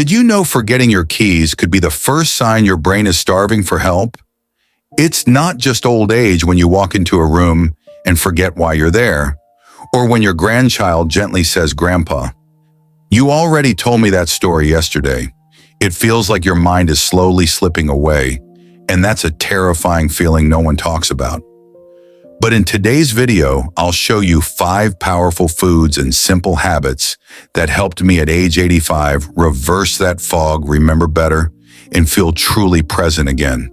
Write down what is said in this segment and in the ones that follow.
Did you know forgetting your keys could be the first sign your brain is starving for help? It's not just old age when you walk into a room and forget why you're there, or when your grandchild gently says, "Grandpa." You already told me that story yesterday. It feels like your mind is slowly slipping away, and that's a terrifying feeling no one talks about. But in today's video, I'll show you 5 powerful foods and simple habits that helped me at age 85 reverse that fog, remember better, and feel truly present again.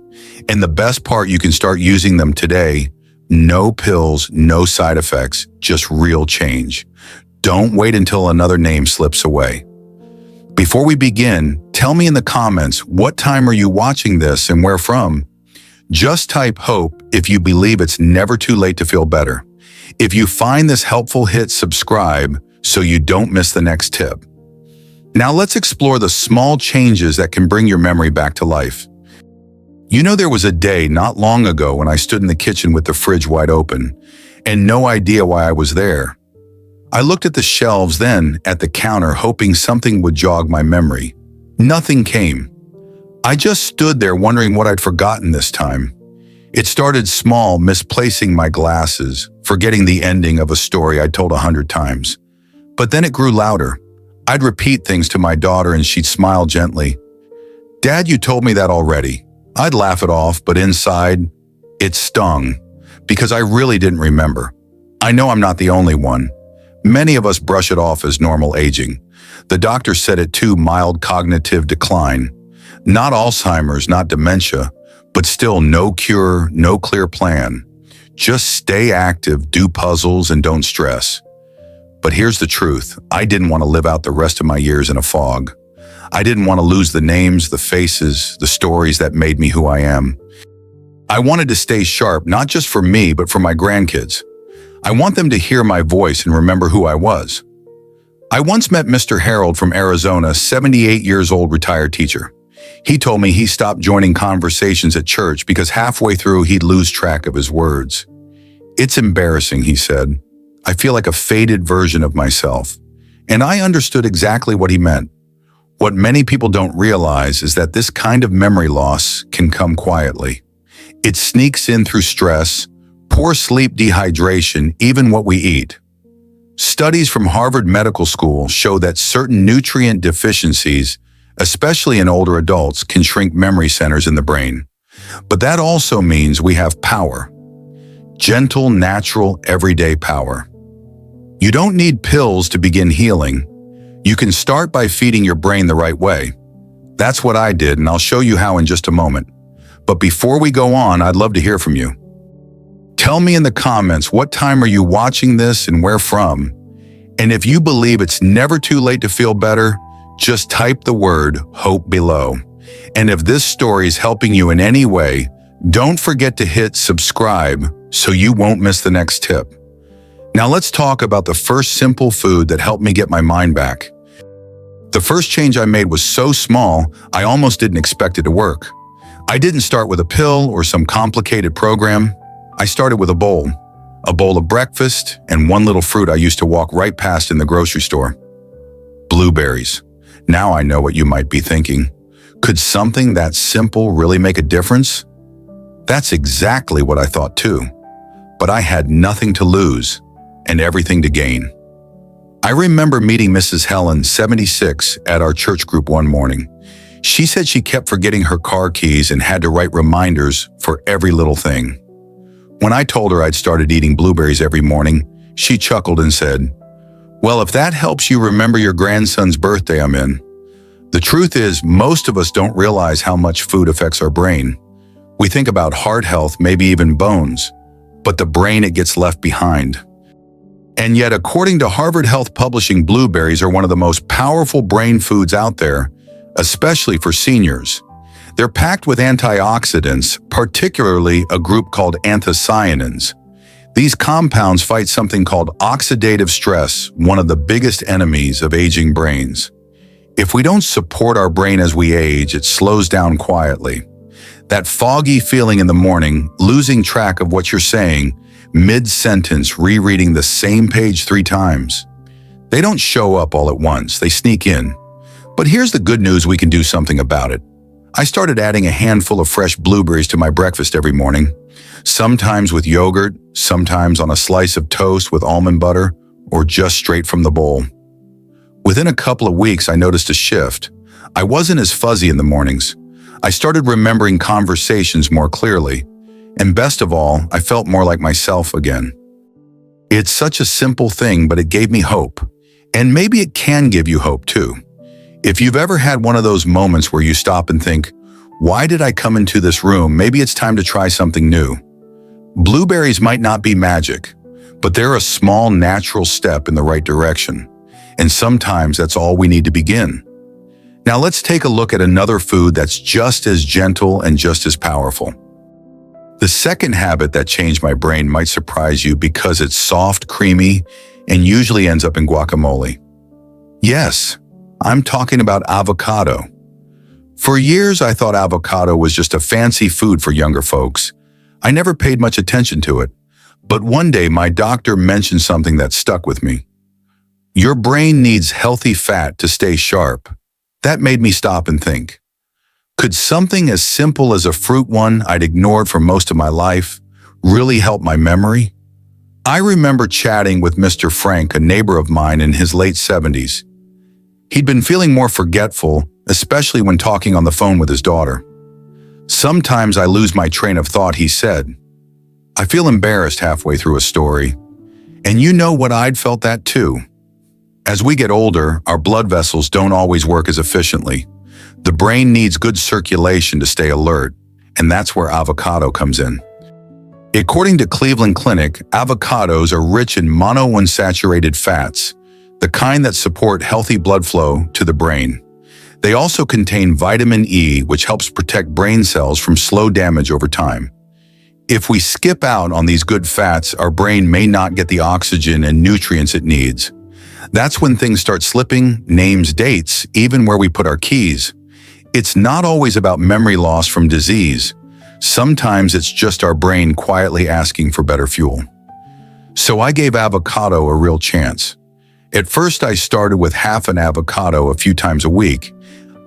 And the best part, you can start using them today. No pills, no side effects, just real change. Don't wait until another name slips away. Before we begin, tell me in the comments, what time are you watching this and where from? Just type HOPE if you believe it's never too late to feel better. If you find this helpful, hit subscribe so you don't miss the next tip. Now let's explore the small changes that can bring your memory back to life. You know, there was a day not long ago when I stood in the kitchen with the fridge wide open and no idea why I was there. I looked at the shelves, then at the counter, hoping something would jog my memory. Nothing came. I just stood there wondering what I'd forgotten this time. It started small, misplacing my glasses, forgetting the ending of a story I'd told 100 times. But then it grew louder. I'd repeat things to my daughter and she'd smile gently. "Dad, you told me that already." I'd laugh it off, but inside, it stung, because I really didn't remember. I know I'm not the only one. Many of us brush it off as normal aging. The doctor said it too: mild cognitive decline. Not Alzheimer's, not dementia, but still no cure, no clear plan. Just stay active, do puzzles, and don't stress. But here's the truth. I didn't want to live out the rest of my years in a fog. I didn't want to lose the names, the faces, the stories that made me who I am. I wanted to stay sharp, not just for me, but for my grandkids. I want them to hear my voice and remember who I was. I once met Mr. Harold from Arizona, 78 years old, retired teacher. He told me he stopped joining conversations at church because halfway through he'd lose track of his words. "It's embarrassing," he said. "I feel like a faded version of myself." And I understood exactly what he meant. What many people don't realize is that this kind of memory loss can come quietly. It sneaks in through stress, poor sleep, dehydration, even what we eat. Studies from Harvard Medical School show that certain nutrient deficiencies, especially in older adults, can shrink memory centers in the brain. But that also means we have power. Gentle, natural, everyday power. You don't need pills to begin healing. You can start by feeding your brain the right way. That's what I did, and I'll show you how in just a moment. But before we go on, I'd love to hear from you. Tell me in the comments, what time are you watching this and where from? And if you believe it's never too late to feel better, just type the word HOPE below. And if this story is helping you in any way, don't forget to hit subscribe so you won't miss the next tip. Now let's talk about the first simple food that helped me get my mind back. The first change I made was so small, I almost didn't expect it to work. I didn't start with a pill or some complicated program. I started with a bowl of breakfast, and one little fruit I used to walk right past in the grocery store. Blueberries. Now I know what you might be thinking. Could something that simple really make a difference? That's exactly what I thought too. But I had nothing to lose and everything to gain. I remember meeting Mrs. Helen, 76, at our church group one morning. She said she kept forgetting her car keys and had to write reminders for every little thing. When I told her I'd started eating blueberries every morning, she chuckled and said, "Well, if that helps you remember your grandson's birthday, I'm in." The truth is, most of us don't realize how much food affects our brain. We think about heart health, maybe even bones, but the brain, it gets left behind. And yet, according to Harvard Health Publishing, blueberries are one of the most powerful brain foods out there, especially for seniors. They're packed with antioxidants, particularly a group called anthocyanins. These compounds fight something called oxidative stress, one of the biggest enemies of aging brains. If we don't support our brain as we age, it slows down quietly. That foggy feeling in the morning, losing track of what you're saying, mid-sentence, rereading the same page 3 times. They don't show up all at once, they sneak in. But here's the good news: we can do something about it. I started adding a handful of fresh blueberries to my breakfast every morning, sometimes with yogurt, sometimes on a slice of toast with almond butter, or just straight from the bowl. Within a couple of weeks, I noticed a shift. I wasn't as fuzzy in the mornings. I started remembering conversations more clearly. And best of all, I felt more like myself again. It's such a simple thing, but it gave me hope. And maybe it can give you hope too. If you've ever had one of those moments where you stop and think, why did I come into this room? Maybe it's time to try something new. Blueberries might not be magic, but they're a small natural step in the right direction. And sometimes that's all we need to begin. Now let's take a look at another food that's just as gentle and just as powerful. The second habit that changed my brain might surprise you because it's soft, creamy, and usually ends up in guacamole. Yes, I'm talking about avocado. For years, I thought avocado was just a fancy food for younger folks. I never paid much attention to it. But one day, my doctor mentioned something that stuck with me. Your brain needs healthy fat to stay sharp. That made me stop and think. Could something as simple as a fruit one I'd ignored for most of my life really help my memory? I remember chatting with Mr. Frank, a neighbor of mine in his late 70s. He'd been feeling more forgetful, especially when talking on the phone with his daughter. Sometimes I lose my train of thought, he said. I feel embarrassed halfway through a story. And you know what, I'd felt that too. As we get older, our blood vessels don't always work as efficiently. The brain needs good circulation to stay alert, and that's where avocado comes in. According to Cleveland Clinic, avocados are rich in monounsaturated fats, the kind that support healthy blood flow to the brain. They also contain vitamin E, which helps protect brain cells from slow damage over time. If we skip out on these good fats, our brain may not get the oxygen and nutrients it needs. That's when things start slipping, names, dates, even where we put our keys. It's not always about memory loss from disease. Sometimes it's just our brain quietly asking for better fuel. So I gave avocado a real chance. At first, I started with half an avocado a few times a week.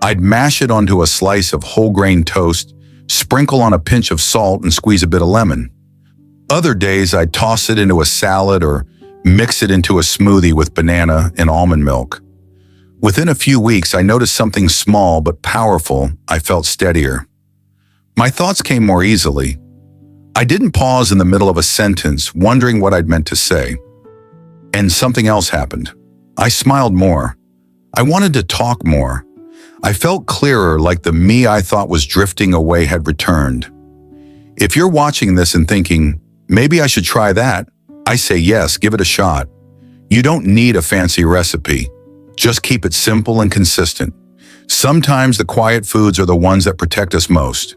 I'd mash it onto a slice of whole grain toast, sprinkle on a pinch of salt, and squeeze a bit of lemon. Other days, I'd toss it into a salad or mix it into a smoothie with banana and almond milk. Within a few weeks, I noticed something small but powerful. I felt steadier. My thoughts came more easily. I didn't pause in the middle of a sentence, wondering what I'd meant to say. And something else happened. I smiled more. I wanted to talk more. I felt clearer, like the me I thought was drifting away had returned. If you're watching this and thinking, maybe I should try that, I say yes, give it a shot. You don't need a fancy recipe. Just keep it simple and consistent. Sometimes the quiet foods are the ones that protect us most.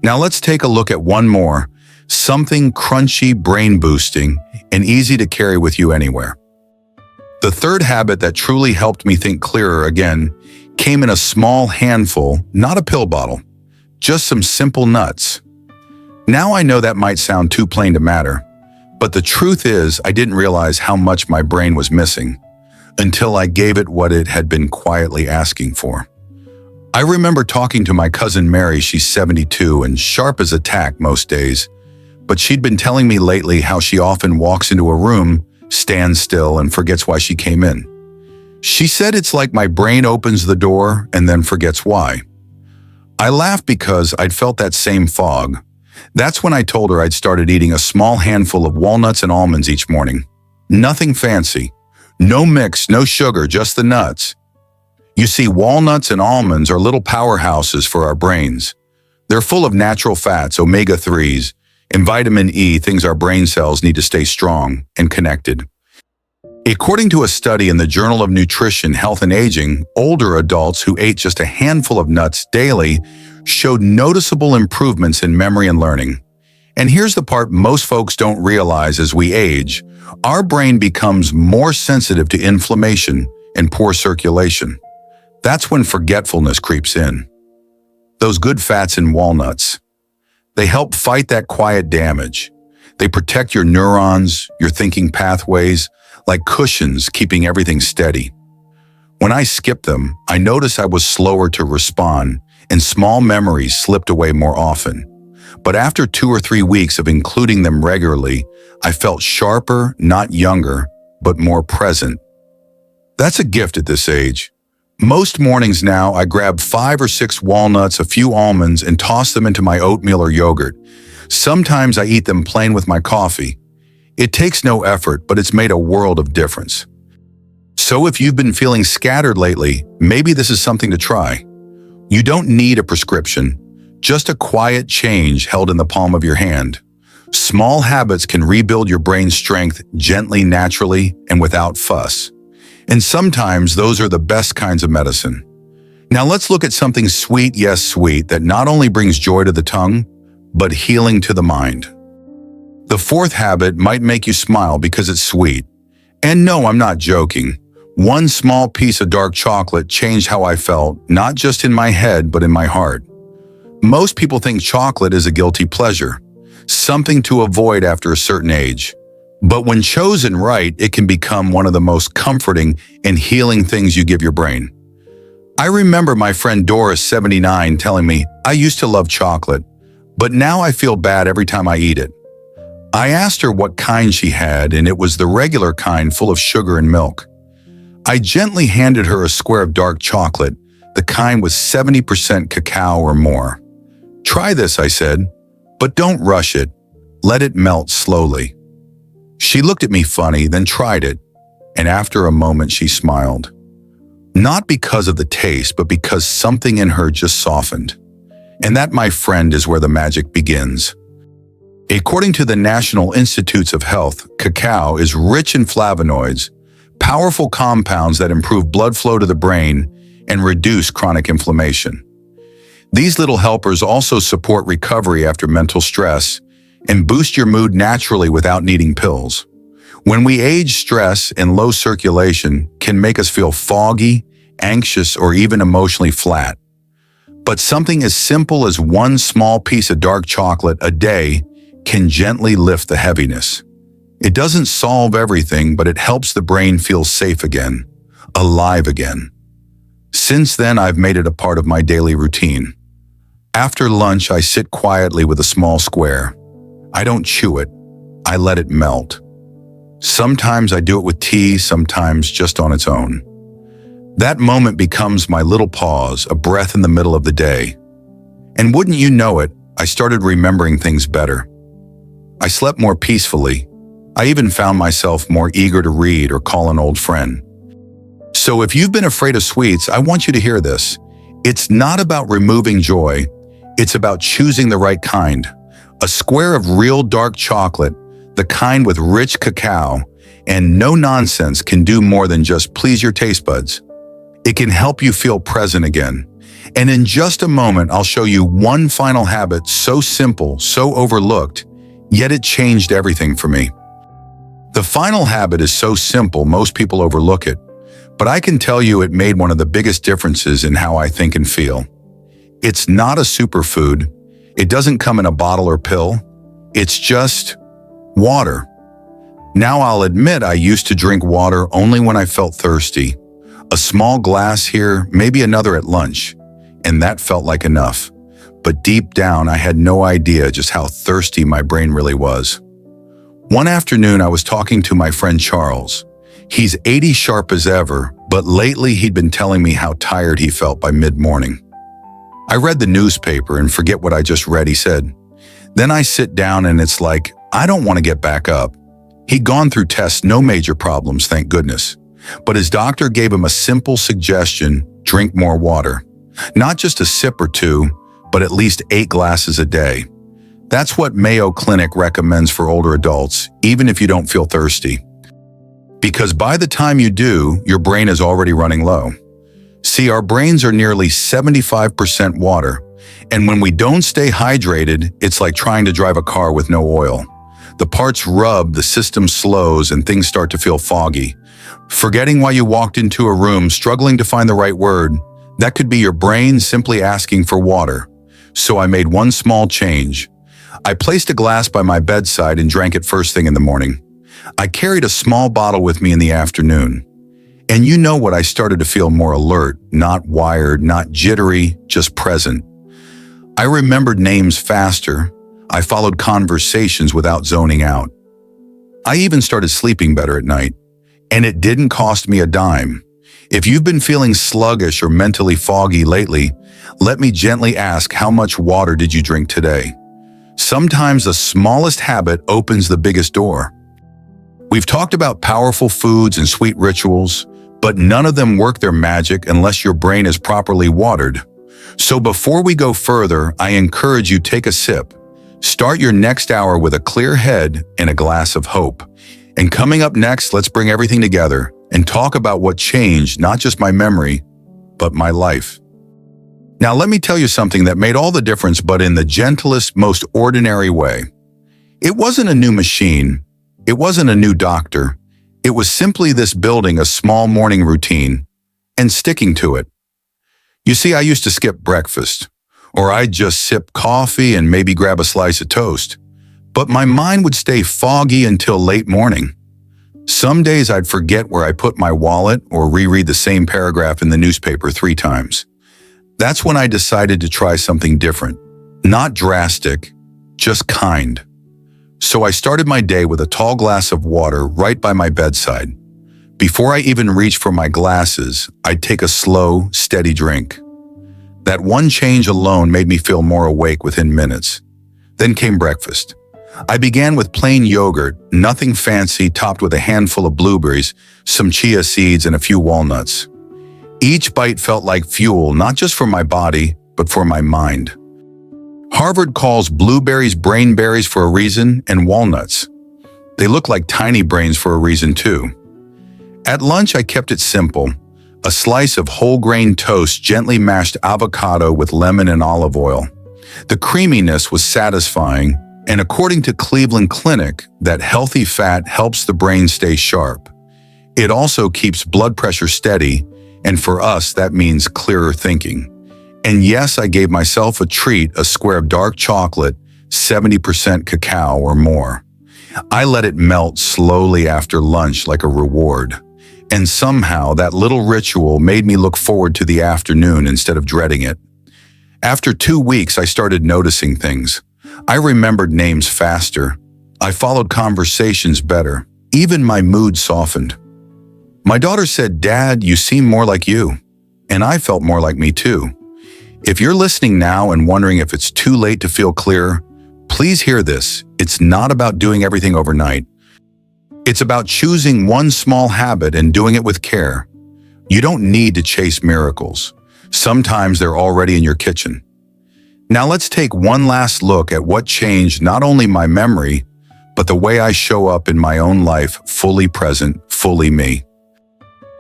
Now let's take a look at one more, something crunchy, brain-boosting, and easy to carry with you anywhere. The third habit that truly helped me think clearer again came in a small handful, not a pill bottle, just some simple nuts. Now I know that might sound too plain to matter, but the truth is I didn't realize how much my brain was missing until I gave it what it had been quietly asking for. I remember talking to my cousin Mary. She's 72 and sharp as a tack most days, but she'd been telling me lately how she often walks into a room, stands still, and forgets why she came in. She said it's like my brain opens the door and then forgets why. I laughed because I'd felt that same fog. That's when I told her I'd started eating a small handful of walnuts and almonds each morning. Nothing fancy. No mix, no sugar, just the nuts. You see, walnuts and almonds are little powerhouses for our brains. They're full of natural fats, omega-3s, and vitamin E, things our brain cells need to stay strong and connected. According to a study in the Journal of Nutrition, Health and Aging, older adults who ate just a handful of nuts daily showed noticeable improvements in memory and learning. And here's the part most folks don't realize: as we age, our brain becomes more sensitive to inflammation and poor circulation. That's when forgetfulness creeps in. Those good fats in walnuts, they help fight that quiet damage. They protect your neurons, your thinking pathways, like cushions keeping everything steady. When I skipped them, I noticed I was slower to respond, and small memories slipped away more often. But after 2 or 3 weeks of including them regularly, I felt sharper, not younger, but more present. That's a gift at this age. Most mornings now, I grab 5 or 6 walnuts, a few almonds, and toss them into my oatmeal or yogurt. Sometimes I eat them plain with my coffee. It takes no effort, but it's made a world of difference. So if you've been feeling scattered lately, maybe this is something to try. You don't need a prescription, just a quiet change held in the palm of your hand. Small habits can rebuild your brain's strength gently, naturally, and without fuss. And sometimes those are the best kinds of medicine. Now let's look at something sweet, yes sweet, that not only brings joy to the tongue, but healing to the mind. The fourth habit might make you smile because it's sweet. And no, I'm not joking. One small piece of dark chocolate changed how I felt, not just in my head, but in my heart. Most people think chocolate is a guilty pleasure, something to avoid after a certain age. But when chosen right, it can become one of the most comforting and healing things you give your brain. I remember my friend Doris, 79, telling me, "I used to love chocolate, but now I feel bad every time I eat it." I asked her what kind she had, and it was the regular kind full of sugar and milk. I gently handed her a square of dark chocolate, the kind with 70% cacao or more. "Try this," I said, "but don't rush it. Let it melt slowly." She looked at me funny, then tried it, and after a moment she smiled. Not because of the taste, but because something in her just softened. And that, my friend, is where the magic begins. According to the National Institutes of Health, cacao is rich in flavonoids, powerful compounds that improve blood flow to the brain and reduce chronic inflammation. These little helpers also support recovery after mental stress and boost your mood naturally without needing pills. When we age, stress and low circulation can make us feel foggy, anxious, or even emotionally flat. But something as simple as one small piece of dark chocolate a day can gently lift the heaviness. It doesn't solve everything, but it helps the brain feel safe again, alive again. Since then, I've made it a part of my daily routine. After lunch, I sit quietly with a small square. I don't chew it, I let it melt. Sometimes I do it with tea, sometimes just on its own. That moment becomes my little pause, a breath in the middle of the day. And wouldn't you know it, I started remembering things better. I slept more peacefully. I even found myself more eager to read or call an old friend. So if you've been afraid of sweets, I want you to hear this. It's not about removing joy, it's about choosing the right kind. A square of real dark chocolate, the kind with rich cacao, and no nonsense can do more than just please your taste buds. It can help you feel present again. And in just a moment, I'll show you one final habit so simple, so overlooked, yet it changed everything for me. The final habit is so simple, most people overlook it, but I can tell you it made one of the biggest differences in how I think and feel. It's not a superfood. It doesn't come in a bottle or pill. It's just water. Now I'll admit I used to drink water only when I felt thirsty. A small glass here, maybe another at lunch, and that felt like enough. But deep down, I had no idea just how thirsty my brain really was. One afternoon, I was talking to my friend Charles. He's 80 sharp as ever, but lately he'd been telling me how tired he felt by mid-morning. I read the newspaper and forget what I just read, he said. Then I sit down and it's like, I don't want to get back up. He'd gone through tests, no major problems, thank goodness. But his doctor gave him a simple suggestion, drink more water. Not just a sip or two, but at least 8 glasses a day. That's what Mayo Clinic recommends for older adults, even if you don't feel thirsty. Because by the time you do, your brain is already running low. See, our brains are nearly 75% water, and when we don't stay hydrated, it's like trying to drive a car with no oil. The parts rub, the system slows, and things start to feel foggy. Forgetting why you walked into a room, struggling to find the right word, that could be your brain simply asking for water. So I made one small change. I placed a glass by my bedside and drank it first thing in the morning. I carried a small bottle with me in the afternoon. And you know what? I started to feel more alert, not wired, not jittery, just present. I remembered names faster. I followed conversations without zoning out. I even started sleeping better at night. And it didn't cost me a dime. If you've been feeling sluggish or mentally foggy lately, let me gently ask, how much water did you drink today? Sometimes the smallest habit opens the biggest door. We've talked about powerful foods and sweet rituals, but none of them work their magic unless your brain is properly watered. So before we go further, I encourage you take a sip. Start your next hour with a clear head and a glass of hope. And coming up next, let's bring everything together and talk about what changed not just my memory, but my life. Now let me tell you something that made all the difference, but in the gentlest, most ordinary way. It wasn't a new machine. It wasn't a new doctor. It was simply this building a small morning routine and sticking to it. You see, I used to skip breakfast, or I'd just sip coffee and maybe grab a slice of toast. But my mind would stay foggy until late morning. Some days I'd forget where I put my wallet or reread the same paragraph in the newspaper 3 times. That's when I decided to try something different. Not drastic, just kind. So I started my day with a tall glass of water right by my bedside. Before I even reached for my glasses, I'd take a slow, steady drink. That one change alone made me feel more awake within minutes. Then came breakfast. I began with plain yogurt, nothing fancy, topped with a handful of blueberries, some chia seeds, and a few walnuts. Each bite felt like fuel, not just for my body, but for my mind. Harvard calls blueberries brainberries for a reason, and walnuts. They look like tiny brains for a reason too. At lunch, I kept it simple. A slice of whole grain toast, gently mashed avocado with lemon and olive oil. The creaminess was satisfying, and according to Cleveland Clinic, that healthy fat helps the brain stay sharp. It also keeps blood pressure steady, and for us, that means clearer thinking. And yes, I gave myself a treat, a square of dark chocolate, 70% cacao or more. I let it melt slowly after lunch like a reward. And somehow that little ritual made me look forward to the afternoon instead of dreading it. After 2 weeks, I started noticing things. I remembered names faster. I followed conversations better. Even my mood softened. My daughter said, "Dad, you seem more like you." And I felt more like me too. If you're listening now and wondering if it's too late to feel clear, please hear this. It's not about doing everything overnight. It's about choosing one small habit and doing it with care. You don't need to chase miracles. Sometimes they're already in your kitchen. Now let's take one last look at what changed not only my memory, but the way I show up in my own life, fully present, fully me.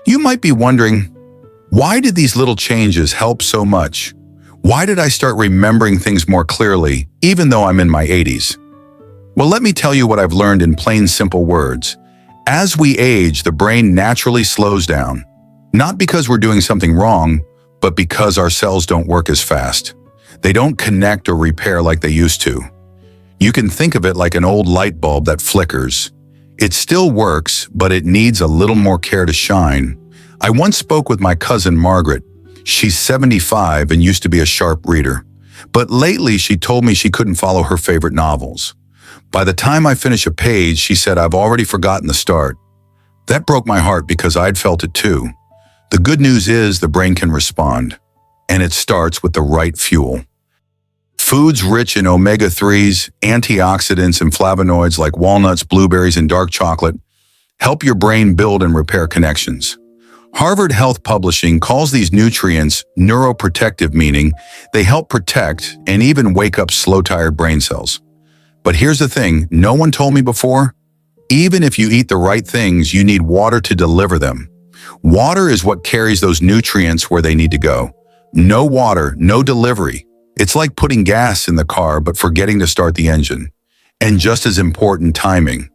You might be wondering, why did these little changes help so much? Why did I start remembering things more clearly, even though I'm in my 80s? Well, let me tell you what I've learned in plain, simple words. As we age, the brain naturally slows down. Not because we're doing something wrong, but because our cells don't work as fast. They don't connect or repair like they used to. You can think of it like an old light bulb that flickers. It still works, but it needs a little more care to shine. I once spoke with my cousin Margaret. She's 75 and used to be a sharp reader. But lately she told me she couldn't follow her favorite novels. By the time I finish a page, she said, "I've already forgotten the start." That broke my heart because I'd felt it too. The good news is the brain can respond, and it starts with the right fuel. Foods rich in omega-3s, antioxidants, and flavonoids like walnuts, blueberries, and dark chocolate help your brain build and repair connections. Harvard Health Publishing calls these nutrients neuroprotective, meaning they help protect and even wake up slow-tired brain cells. But here's the thing, no one told me before. Even if you eat the right things, you need water to deliver them. Water is what carries those nutrients where they need to go. No water, no delivery. It's like putting gas in the car but forgetting to start the engine. And just as important, timing.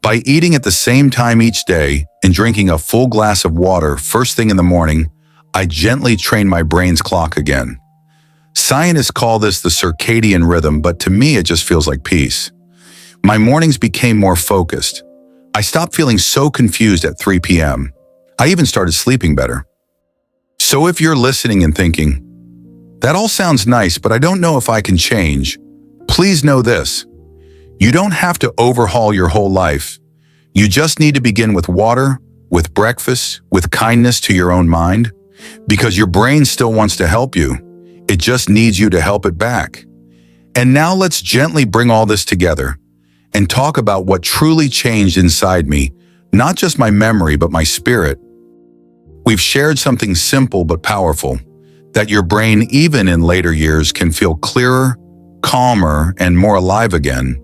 By eating at the same time each day and drinking a full glass of water first thing in the morning, I gently train my brain's clock again. Scientists call this the circadian rhythm, but to me it just feels like peace. My mornings became more focused. I stopped feeling so confused at 3 p.m. I even started sleeping better. So if you're listening and thinking, that all sounds nice, but I don't know if I can change, please know this. You don't have to overhaul your whole life. You just need to begin with water, with breakfast, with kindness to your own mind, because your brain still wants to help you. It just needs you to help it back. And now let's gently bring all this together and talk about what truly changed inside me, not just my memory, but my spirit. We've shared something simple but powerful, that your brain, even in later years, can feel clearer, calmer, and more alive again,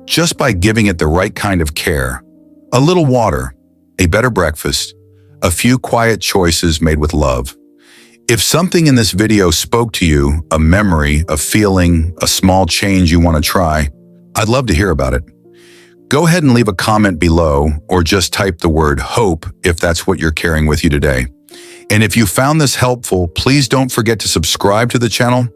just by giving it the right kind of care. A little water, a better breakfast, a few quiet choices made with love. If something in this video spoke to you, a memory, a feeling, a small change you want to try, I'd love to hear about it. Go ahead and leave a comment below, or just type the word HOPE if that's what you're carrying with you today. And if you found this helpful, please don't forget to subscribe to the channel,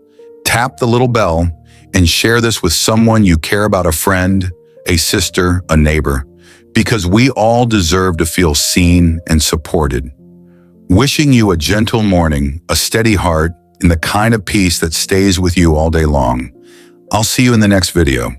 tap the little bell, and share this with someone you care about, a friend, a sister, a neighbor, because we all deserve to feel seen and supported. Wishing you a gentle morning, a steady heart, and the kind of peace that stays with you all day long. I'll see you in the next video.